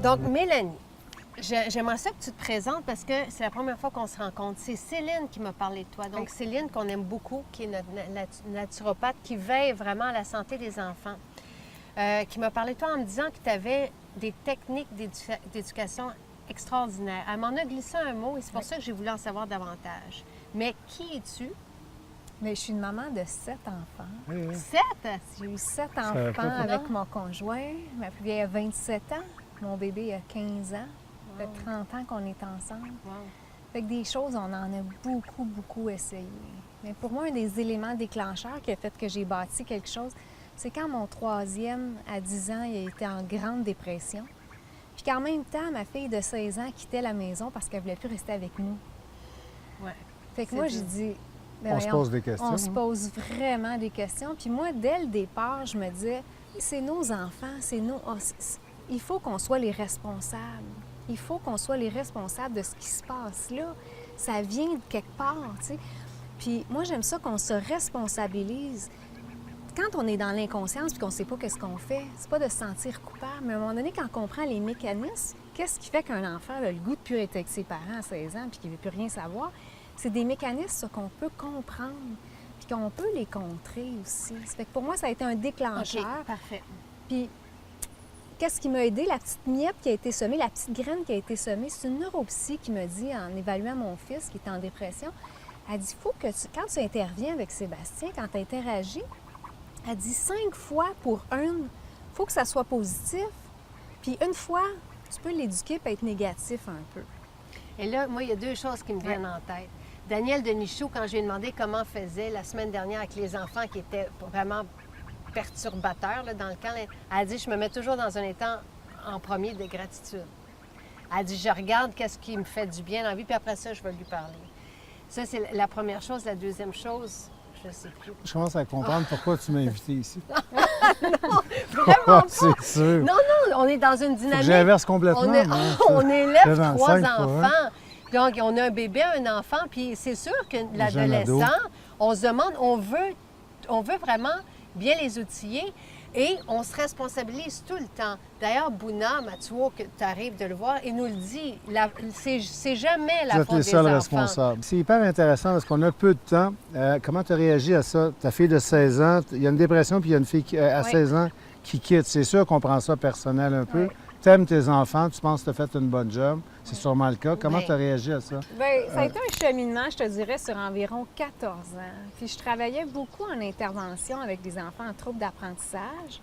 Donc, Mélanie, j'aimerais ça que tu te présentes parce que c'est la première fois qu'on se rencontre. C'est Céline qui m'a parlé de toi. Donc, Céline, qu'on aime beaucoup, qui est notre naturopathe, qui veille vraiment à la santé des enfants, qui m'a parlé de toi en me disant que tu avais des techniques d'éducation extraordinaires. Elle m'en a glissé un mot et c'est pour ça que j'ai voulu en savoir davantage. Mais qui es-tu? Mais je suis une maman de 7 enfants. Oui, oui. 7? J'ai eu 7 Ça enfants fait pas avec mon conjoint. Ma plus vieille a 27 ans. Mon bébé a 15 ans. Ça fait 30 ans qu'on est ensemble. Wow. Fait que des choses, on en a beaucoup, beaucoup essayé. Mais pour moi, un des éléments déclencheurs qui a fait que j'ai bâti quelque chose, c'est quand mon troisième, à 10 ans, il était en grande dépression. Puis qu'en même temps, ma fille de 16 ans quittait la maison parce qu'elle ne voulait plus rester avec nous. Ouais. Fait que C'est moi, dur. j'ai dit... ben On se voyons, pose des questions. On se pose vraiment des questions. Puis moi, dès le départ, je me disais, c'est nos enfants, c'est nos... il faut qu'on soit les responsables. Il faut qu'on soit les responsables de ce qui se passe là. Ça vient de quelque part, tu sais. Puis moi, j'aime ça qu'on se responsabilise. Quand on est dans l'inconscience puis qu'on ne sait pas qu'est-ce qu'on fait, c'est pas de se sentir coupable. Mais à un moment donné, quand on comprend les mécanismes, qu'est-ce qui fait qu'un enfant a le goût de plus être avec ses parents à 16 ans puis qu'il ne veut plus rien savoir? C'est des mécanismes ça, qu'on peut comprendre puis qu'on peut les contrer aussi. Ça fait que pour moi, ça a été un déclencheur. OK, parfait. Puis, qu'est-ce qui m'a aidé? La petite miette qui a été semée, la petite graine qui a été semée, c'est une neuropsy qui me dit, en évaluant mon fils qui était en dépression, elle dit, faut que quand tu interviens avec Sébastien, quand tu interagis, elle dit 5 fois pour une, il faut que ça soit positif. Puis une fois, tu peux l'éduquer et être négatif un peu. Et là, moi, il y a deux choses qui me viennent en tête. Daniel Denichou, quand j'ai demandé comment faisait la semaine dernière avec les enfants qui étaient vraiment perturbateurs là, dans le camp, elle a dit, je me mets toujours dans un état en premier de gratitude. Elle a dit, je regarde qu'est-ce qui me fait du bien dans la vie, puis après ça, je vais lui parler. Ça, c'est la première chose. La deuxième chose, je ne sais plus. Je commence à comprendre pourquoi tu m'as invité ici. Vraiment pas. C'est sûr. Non, non, on est dans une Faut que dynamique. j'inverse complètement. On, est- moi, on ça. élève 3 25 pour un. enfants. Donc, on a un bébé, un enfant, puis c'est sûr que jeune l'adolescent, ado. on se demande, on veut vraiment bien les outiller et on se responsabilise tout le temps. D'ailleurs, Bouna Matsuo, que tu arrives de le voir, il nous le dit, c'est jamais la Vous êtes faute les des seuls enfants. responsables. C'est hyper intéressant parce qu'on a peu de temps. Comment tu as réagi à ça? Ta fille de 16 ans, il y a une dépression puis il y a une fille à Oui. 16 ans qui quitte. C'est sûr qu'on prend ça personnel un peu. Oui. Tu aimes tes enfants, tu penses que tu as fait une bonne job. C'est sûrement le cas. Comment Oui. tu as réagi à ça? Bien, ça a été un cheminement, je te dirais, sur environ 14 ans. Puis je travaillais beaucoup en intervention avec des enfants en troubles d'apprentissage.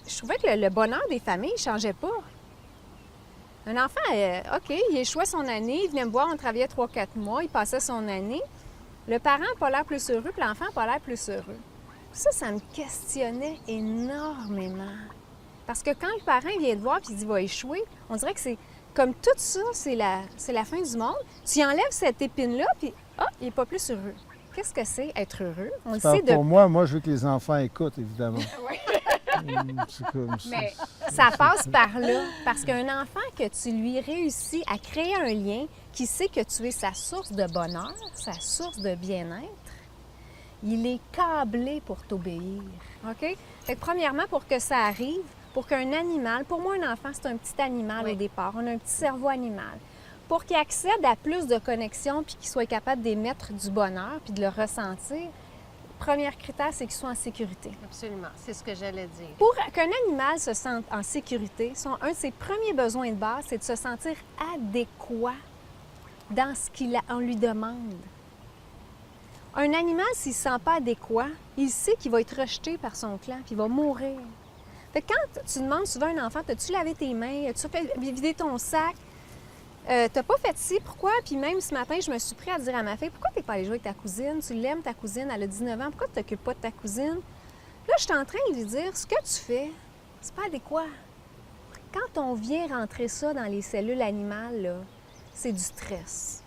Je trouvais que le bonheur des familles ne changeait pas. Un enfant, OK, il échouait son année, il venait me voir, on travaillait 3-4 mois, il passait son année. Le parent n'a pas l'air plus heureux, puis l'enfant n'a pas l'air plus heureux. Ça me questionnait énormément. Parce que quand le parent vient te voir et dit qu'il va échouer, on dirait que c'est comme tout ça, c'est la fin du monde. Tu enlèves cette épine-là, puis il n'est pas plus heureux. Qu'est-ce que c'est être heureux? On le sait de... Pour moi, je veux que les enfants écoutent, évidemment. C'est comme ça. Mais ça passe par là. Parce qu'un enfant que tu lui réussis à créer un lien, qui sait que tu es sa source de bonheur, sa source de bien-être, il est câblé pour t'obéir. OK? Fait que premièrement, pour que ça arrive, pour qu'un animal, pour moi, un enfant, c'est un petit animal Oui. au départ. On a un petit cerveau animal. Pour qu'il accède à plus de connexions puis qu'il soit capable d'émettre du bonheur puis de le ressentir, le premier critère, c'est qu'il soit en sécurité. Absolument, c'est ce que j'allais dire. Pour qu'un animal se sente en sécurité, un de ses premiers besoins de base, c'est de se sentir adéquat dans ce qu'on lui demande. Un animal, s'il ne se sent pas adéquat, il sait qu'il va être rejeté par son clan puis il va mourir. Fait que quand tu demandes souvent à un enfant, as-tu lavé tes mains, as-tu fait vider ton sac, t'as pas fait ci, pourquoi? Puis même ce matin, je me suis pris à dire à ma fille, pourquoi t'es pas allée jouer avec ta cousine? Tu l'aimes, ta cousine, elle a 19 ans, pourquoi tu t'occupes pas de ta cousine? Là, je suis en train de lui dire, ce que tu fais, c'est pas adéquat. Quand on vient rentrer ça dans les cellules animales, là, c'est du stress.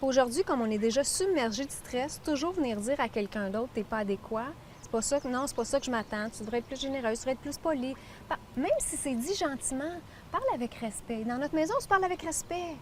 Aujourd'hui, comme on est déjà submergé de stress, toujours venir dire à quelqu'un d'autre, t'es pas adéquat, c'est pas ça que, non, c'est pas ça que je m'attends, tu devrais être plus généreuse, tu devrais être plus poli. Même si c'est dit gentiment, parle avec respect. Dans notre maison, on se parle avec respect.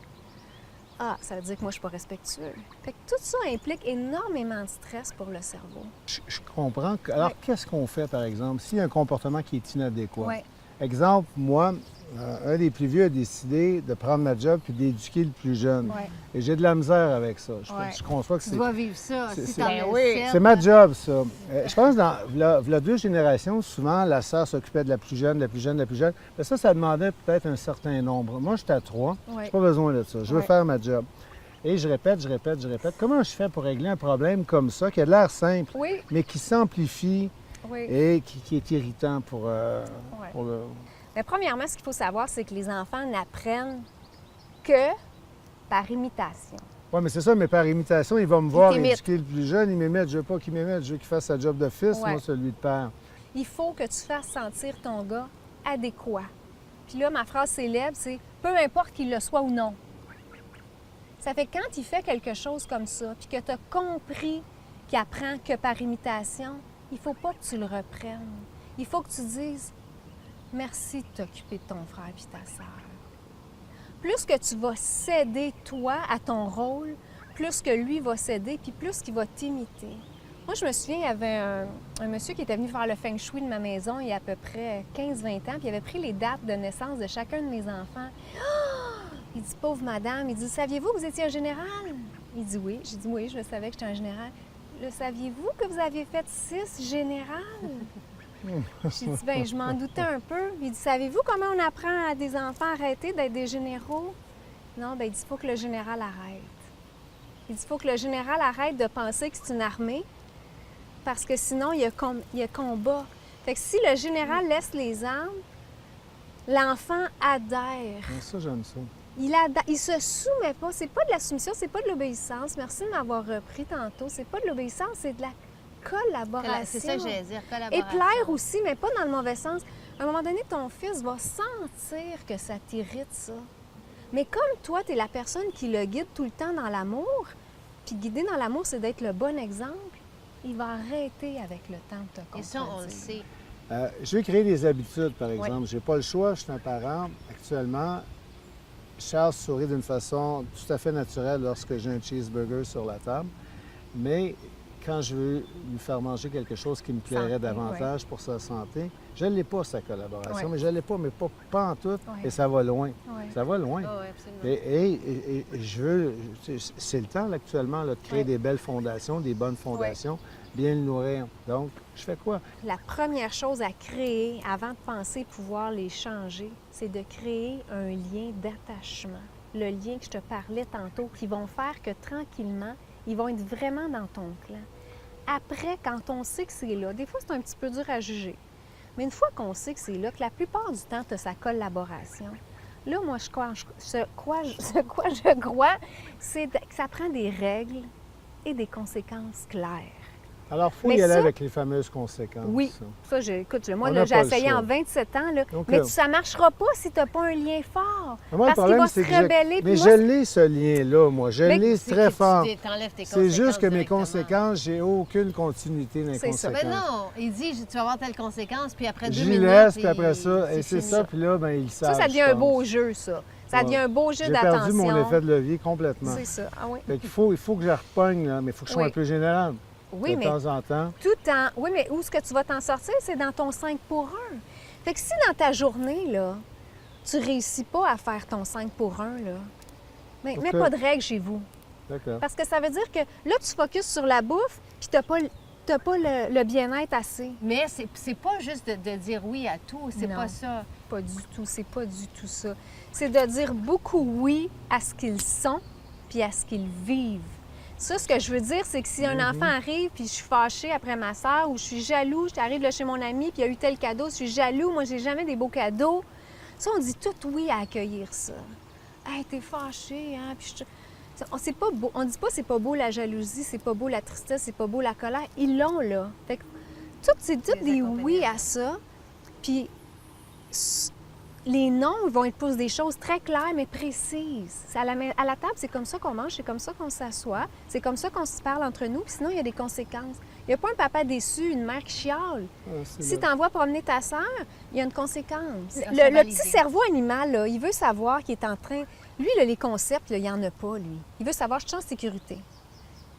Ah, ça veut dire que moi, je suis pas respectueux. Fait que tout ça implique énormément de stress pour le cerveau. Je comprends. Alors, Oui. qu'est-ce qu'on fait, par exemple, s'il y a un comportement qui est inadéquat? Oui. Exemple, moi, un des plus vieux a décidé de prendre ma job puis d'éduquer le plus jeune. Ouais. Et j'ai de la misère avec ça. Ouais. Je conçois que Tu c'est... dois vivre ça. c'est- Si c'est- t'en Ben as oui. sept, C'est ma job, ça. Je pense que v'là 2 générations, souvent, la sœur s'occupait de la plus jeune, la plus jeune, la plus jeune. Mais ça demandait peut-être un certain nombre. Moi, j'étais à 3. Ouais. J'ai pas besoin de ça. Je veux Ouais. faire ma job. Et je répète. Comment je fais pour régler un problème comme ça, qui a l'air simple, Oui, mais qui s'amplifie oui. et qui est irritant pour le... Mais premièrement, ce qu'il faut savoir, c'est que les enfants n'apprennent que par imitation. Oui, mais c'est ça, mais par imitation, il va me voir t'imite. éduquer le plus jeune, il m'imite. Je veux pas qu'il m'imite, je veux qu'il fasse sa job de fils, Ouais. moi, celui de père. Il faut que tu fasses sentir ton gars adéquat. Puis là, ma phrase célèbre, c'est « peu importe qu'il le soit ou non ». Ça fait que quand il fait quelque chose comme ça, puis que tu as compris qu'il apprend que par imitation, il faut pas que tu le reprennes. Il faut que tu dises « merci de t'occuper de ton frère et ta sœur ». Plus que tu vas céder, toi, à ton rôle, plus que lui va céder, puis plus qu'il va t'imiter. Moi, je me souviens, il y avait un monsieur qui était venu faire le feng shui de ma maison il y a à peu près 15-20 ans, puis il avait pris les dates de naissance de chacun de mes enfants. Ah! Il dit, pauvre madame, il dit, saviez-vous que vous étiez un général? Il dit oui. J'ai dit oui, je le savais que j'étais un général. Le saviez-vous que vous aviez fait 6 générales? J'ai dit, bien, je m'en doutais un peu. Il dit, savez-vous comment on apprend à des enfants à arrêter d'être des généraux? Non, bien, il dit, il faut que le général arrête. Il dit, il faut que le général arrête de penser que c'est une armée, parce que sinon, il y a combat. Fait que si le général laisse les armes, l'enfant adhère. Mais ça, j'aime ça. Il se soumet pas. C'est pas de la soumission, c'est pas de l'obéissance. Merci de m'avoir repris tantôt. C'est pas de l'obéissance, c'est de la collaboration. C'est ça que j'allais dire, Et collaboration. plaire aussi, mais pas dans le mauvais sens. À un moment donné, ton fils va sentir que ça t'irrite, ça. Mais comme toi, tu es la personne qui le guide tout le temps dans l'amour, puis guider dans l'amour, c'est d'être le bon exemple, il va arrêter avec le temps de te Et ça, on le contredire. sait. Je vais créer des habitudes, par exemple. J'ai pas le choix, je suis un parent. Actuellement, Charles sourit d'une façon tout à fait naturelle lorsque j'ai un cheeseburger sur la table. Mais quand je veux lui faire manger quelque chose qui me plairait Santé, davantage pour sa santé, je ne l'ai pas, sa collaboration. Ouais. Mais je ne l'ai pas, mais pas en tout. Ouais. Et ça va loin. Ouais. Ça va loin. Ah oui, absolument. Et je veux... C'est le temps, là, actuellement, là, de créer Ouais. des belles fondations, des bonnes fondations, bien le nourrir. Donc, je fais quoi? La première chose à créer, avant de penser pouvoir les changer, c'est de créer un lien d'attachement. Le lien que je te parlais tantôt, qui vont faire que tranquillement, ils vont être vraiment dans ton clan. Après, quand on sait que c'est là, des fois, c'est un petit peu dur à juger. Mais une fois qu'on sait que c'est là, que la plupart du temps, tu as sa collaboration, là, moi, ce quoi je crois, c'est que ça prend des règles et des conséquences claires. Alors, il faut Mais y aller ça- avec les fameuses conséquences. Oui. ça. Ça, écoute, moi, On là, n'a j'ai pas le essayé choix. en 27 ans, là, Donc, mais ça ne marchera pas si tu n'as pas un lien fort. Mais moi, le parce qu'il problème, va c'est se que rebeller. mais puis je moi, l'ai, ce lien-là, moi. Je Mais l'ai C'est très que fort. tu t'enlèves tes C'est juste que mes directement. conséquences, j'ai aucune continuité dans les C'est ça. Mais conséquences. non, il dit, tu vas avoir telle conséquence, puis après 2 J'y minutes... laisse, puis après ça, et c'est fini. ça, puis là, ben ils savent. ça je devient un pense. beau jeu, ça. Ça Ouais. devient un beau jeu J'ai d'attention. perdu mon effet de levier complètement. C'est ça. Ah oui. Fait qu'il faut que je repogne, là, mais il faut que je sois Oui. un peu général. Oui, de mais temps en temps. tout en... Oui, mais où est-ce que tu vas t'en sortir? C'est dans ton 5 pour 1. Fait que si dans ta journée, là, tu réussis pas à faire ton 5 pour 1, là, mais mets Ok. pas de règles chez vous. D'accord. Parce que ça veut dire que là, tu focuses sur la bouffe, puis t'as pas le bien-être assez. Mais c'est pas juste de dire oui à tout, c'est Non. pas ça. Pas du tout, c'est pas du tout ça. C'est de dire beaucoup oui à ce qu'ils sont puis à ce qu'ils vivent. Ça, ce que je veux dire, c'est que si un enfant arrive puis je suis fâchée après ma soeur ou je suis jaloux, j'arrive là chez mon ami puis il y a eu tel cadeau, je suis jaloux, moi j'ai jamais des beaux cadeaux. Ça, on dit tout oui à accueillir ça. Hey, t'es fâchée, hein? Puis c'est pas beau. On dit pas c'est pas beau la jalousie, c'est pas beau la tristesse, c'est pas beau la colère. Ils l'ont là. Fait que c'est tout Les des accompagner oui à à ça. Puis les noms ils vont être pour des choses très claires mais précises. À la table, c'est comme ça qu'on mange, c'est comme ça qu'on s'assoit, c'est comme ça qu'on se parle entre nous, puis sinon, il y a des conséquences. Il n'y a pas un papa déçu, une mère qui chiale. Ah, c'est Si là. tu envoies promener ta sœur, il y a une conséquence. Ça, Le c'est petit validé. cerveau animal, là, il veut savoir qu'il est en train... Lui, là, les concepts, là, il n'y en a pas, lui. Il veut savoir, je suis en sécurité.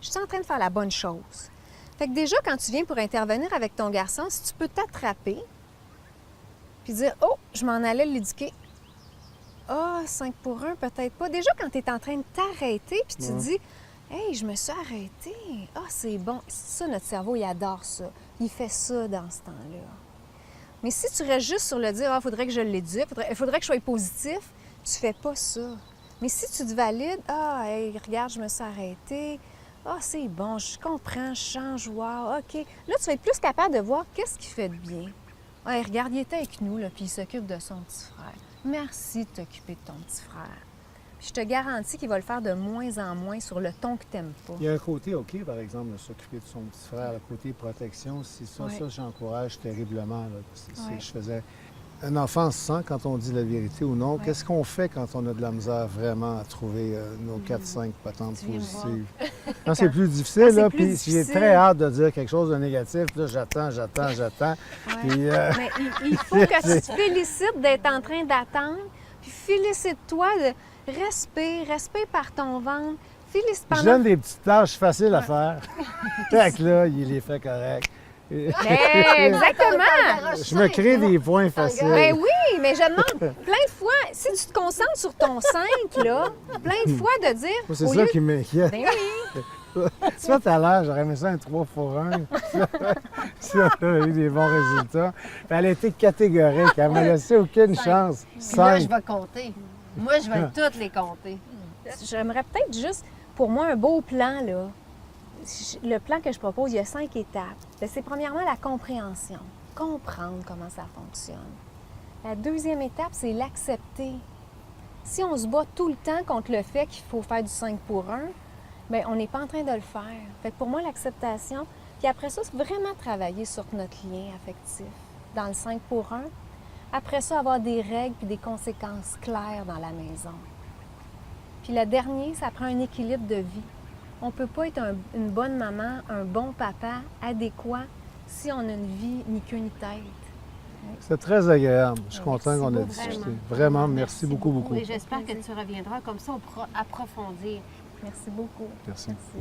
Je suis en train de faire la bonne chose. Fait que déjà, quand tu viens pour intervenir avec ton garçon, si tu peux t'attraper puis dire, oh, je m'en allais l'éduquer. ah, 5 pour 1, peut-être pas. Déjà, quand tu es en train de t'arrêter, puis tu te dis, hey, je me suis arrêtée. Ah, c'est bon. Ça, notre cerveau, il adore ça. Il fait ça dans ce temps-là. Mais si tu restes juste sur le dire, ah, faudrait que je l'éduque, il faudrait que je sois positif, tu fais pas ça. Mais si tu te valides, ah, hey, regarde, je me suis arrêtée. Ah, c'est bon, je comprends, je change, wow, OK. Là, tu vas être plus capable de voir qu'est-ce qui fait de bien. Hey, regarde, il était avec nous, là, puis il s'occupe de son petit frère. Merci de t'occuper de ton petit frère. Puis je te garantis qu'il va le faire de moins en moins sur le ton que tu n'aimes pas. Il y a un côté OK, par exemple, de s'occuper de son petit frère, le côté protection. Si ça, Ouais. ça, j'encourage terriblement. Là. Ouais. Je faisais... Un enfant se sent quand on dit la vérité ou non. Ouais. Qu'est-ce qu'on fait quand on a de la misère vraiment à trouver nos 4-5 patentes Tu viens me positives? Quand c'est plus difficile, Quand c'est là, plus puis si j'ai difficile. très hâte de dire quelque chose de négatif, puis là, j'attends. Ouais. Puis, Mais il faut que tu te félicites d'être en train d'attendre, puis félicite-toi de respire par ton ventre, félicite je pendant... donne des petites tâches faciles à faire. Fait que là, il les fait correct. Mais exactement! Je me crée des points faciles. Ben oui, mais je demande plein de fois, si tu te concentres sur ton 5, là, plein de fois de dire... Moi, c'est au ça lieu- qui m'inquiète. Ben oui! Ça, tout à l'heure, j'aurais aimé ça un 3 pour 1. Si on avait eu des bons résultats. Puis elle a été catégorique. Elle m'a laissé aucune chance. Puis là, je 5. vais compter. Moi, je vais toutes les compter. J'aimerais peut-être juste, pour moi, un beau plan, là. Le plan que je propose, il y a 5 étapes. Ben, c'est premièrement la compréhension. Comprendre comment ça fonctionne. La deuxième étape, c'est l'accepter. Si on se bat tout le temps contre le fait qu'il faut faire du 5 pour 1, bien, on n'est pas en train de le faire. Fait que pour moi, l'acceptation, puis après ça, c'est vraiment travailler sur notre lien affectif dans le 5 pour 1. Après ça, avoir des règles puis des conséquences claires dans la maison. Puis le dernier, ça prend un équilibre de vie. On ne peut pas être une bonne maman, un bon papa adéquat si on a une vie ni queue ni tête. C'est très agréable. Je suis content qu'on ait beaucoup, discuté. Vraiment, merci beaucoup. Et j'espère que tu reviendras. Comme ça, on pourra approfondir. Merci beaucoup. Merci.